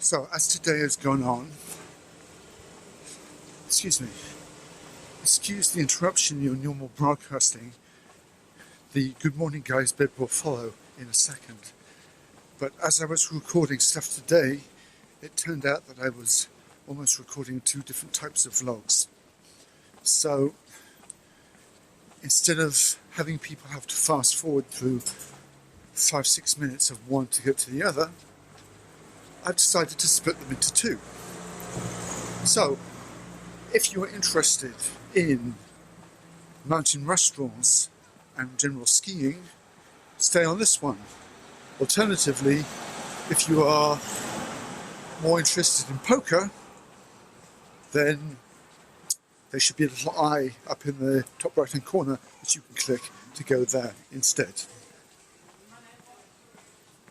So, as today has gone on, excuse me, excuse the interruption in your normal broadcasting. The Good Morning Guys bit will follow in a second. But as I was recording stuff today, it turned out that I was almost recording two different types of vlogs. So, instead of having people have to fast forward through 5-6 minutes of one to get to the other, I've decided to split them into two. So, if you are interested in mountain restaurants and general skiing, stay on this one. Alternatively, if you are more interested in poker, then there should be a little eye up in the top right hand corner that you can click to go there instead.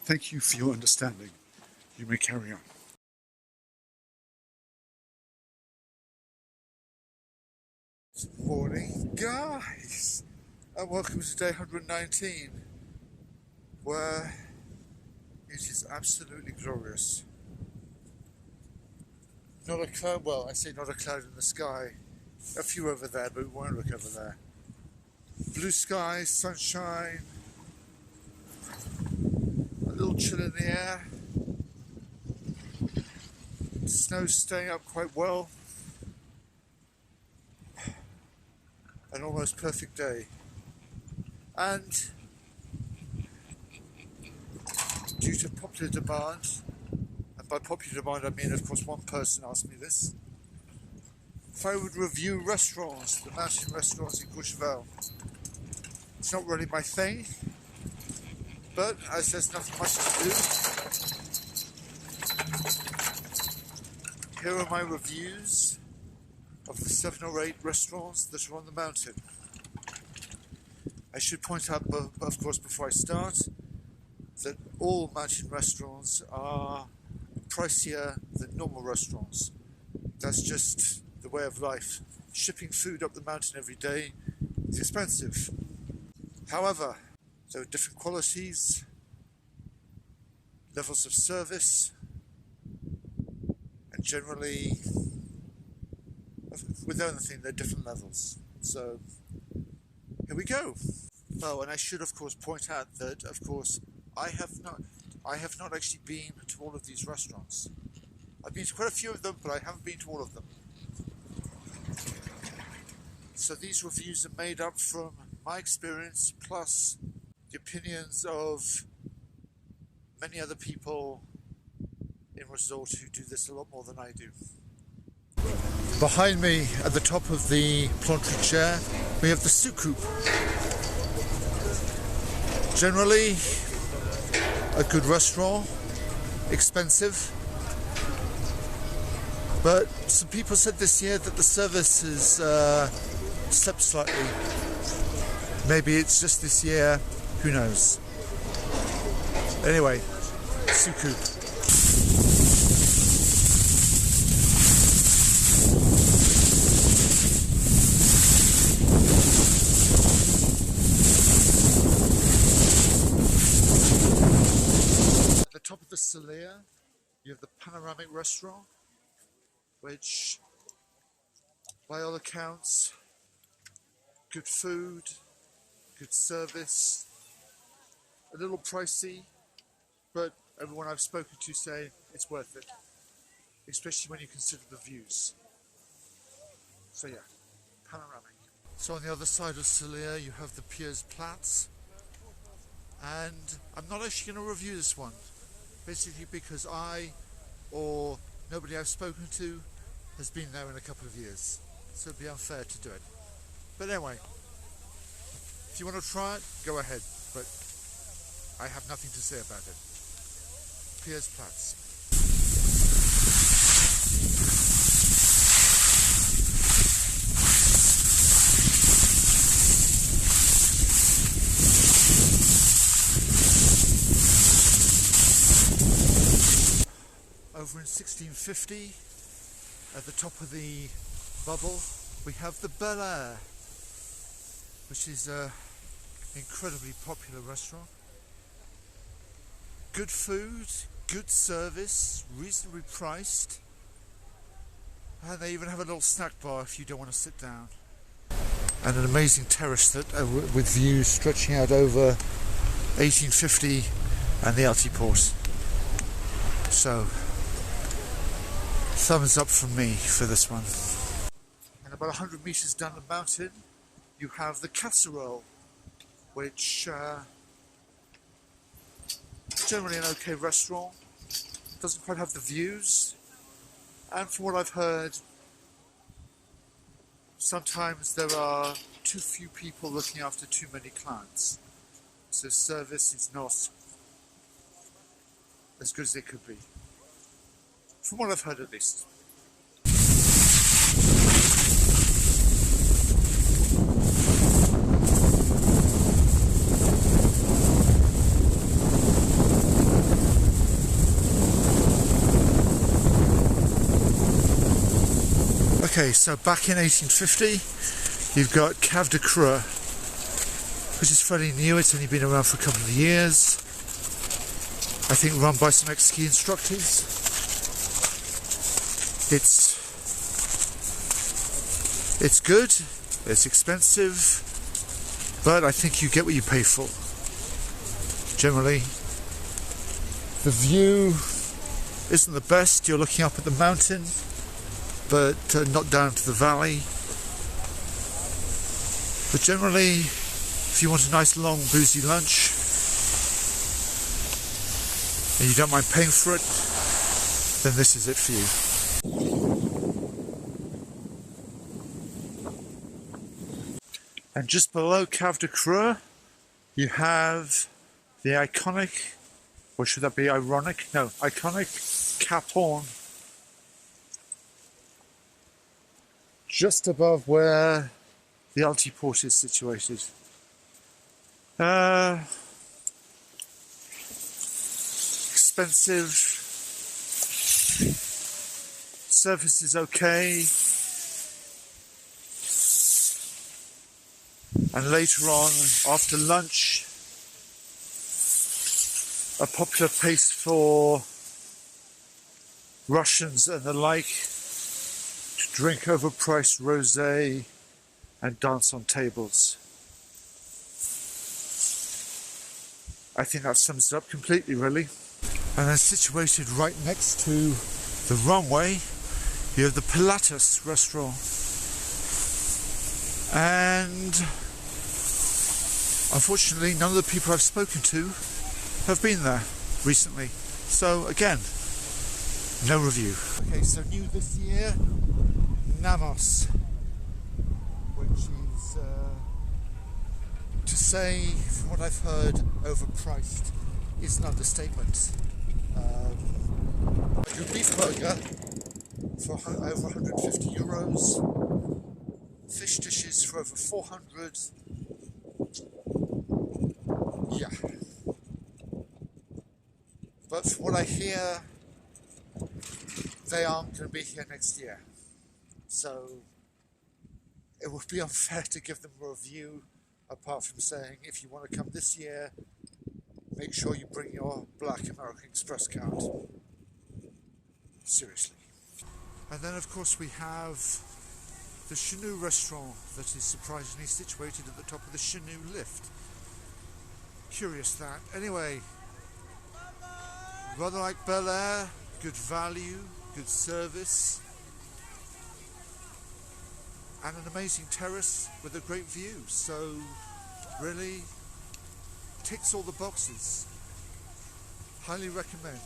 Thank you for your understanding. You may carry on. Good morning, guys, and welcome to day 119, where it is absolutely glorious. Not a cloud, well, I say not a cloud in the sky. A few over there, but we won't look over there. Blue sky, sunshine, a little chill in the air. Snow's staying up quite well. An almost perfect day. And due to popular demand, and by popular demand I mean of course one person asked me this, if I would review restaurants, the mountain restaurants in Courchevel. It's not really my thing, but as there's nothing much to do, here are my reviews of the 7 or 8 restaurants that are on the mountain. I should point out, of course, before I start, that all mountain restaurants are pricier than normal restaurants. That's just the way of life. Shipping food up the mountain every day is expensive. However, there are different qualities, levels of service, and generally, with anything, there are different levels. So, here we go. Oh, and I should, of course, point out that, of course, I have not actually been to all of these restaurants. I've been to quite a few of them, but I haven't been to all of them. So these reviews are made up from my experience, plus the opinions of many other people in resort who do this a lot more than I do. Behind me, at the top of the plantry chair, we have the soucoupe. Generally, a good restaurant, expensive, but some people said this year that the service has slipped slightly. Maybe it's just this year, who knows. Anyway, soucoupe. Top of the Salir, you have the panoramic restaurant, which by all accounts, good food, good service, a little pricey, but everyone I've spoken to say it's worth it, especially when you consider the views. So yeah, panoramic. So on the other side of Salir you have the Piers Platz, and I'm not actually going to review this one. Basically because or nobody I've spoken to has been there in a couple of years, so it'd be unfair to do it. But anyway, if you want to try it, go ahead, but I have nothing to say about it. Piers Platz. Over in 1650, at the top of the bubble, we have the Bel Air, which is an incredibly popular restaurant. Good food, good service, reasonably priced, and they even have a little snack bar if you don't want to sit down. And an amazing terrace that with views stretching out over 1850 and the Altiport. So, thumbs up from me for this one. And about 100 metres down the mountain, you have the Casserole, which generally an okay restaurant. Doesn't quite have the views, and from what I've heard, sometimes there are too few people looking after too many clients, so service is not as good as it could be, from what I've heard at least. Okay, so back in 1850, you've got Cave de Creux, which is fairly new. It's only been around for a couple of years. I think run by some ex-ski instructors. It's good, it's expensive, but I think you get what you pay for. Generally, the view isn't the best. You're looking up at the mountain, but not down to the valley. But generally, if you want a nice long boozy lunch and you don't mind paying for it, then this is it for you. And just below Cave de Creux, you have the iconic, or should that be ironic? No, iconic Cap Horn, just above where the Altiport is situated. Expensive, service is okay, and later on, after lunch, a popular place for Russians and the like to drink overpriced rosé and dance on tables. I think that sums it up completely, really. And then situated right next to the runway, you have the Pilatus restaurant. And unfortunately, none of the people I've spoken to have been there recently. So again, no review. Okay, so new this year, Namos, which is, to say, from what I've heard, overpriced is an understatement. Your beef burger for over 150 euros, fish dishes for over 400. Yeah. But from what I hear, they aren't going to be here next year. So it would be unfair to give them a review, apart from saying, if you want to come this year, make sure you bring your Black American Express card. Seriously. And then of course we have the Chenu restaurant that is surprisingly situated at the top of the Chenu lift. Curious that. Anyway, rather like Bel Air, good value, good service, and an amazing terrace with a great view. So really ticks all the boxes. Highly recommend.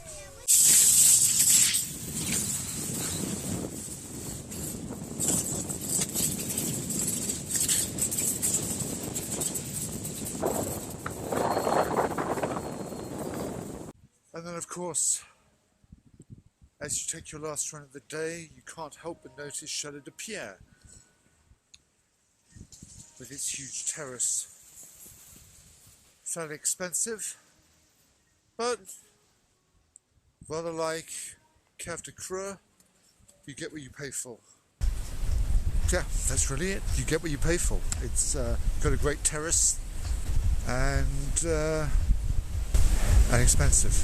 And then of course, as you take your last run of the day, you can't help but notice Chalet de Pierre with its huge terrace. Fairly expensive, but rather like Cave de Creux, you get what you pay for. Yeah, that's really it. You get what you pay for. It's got a great terrace and expensive.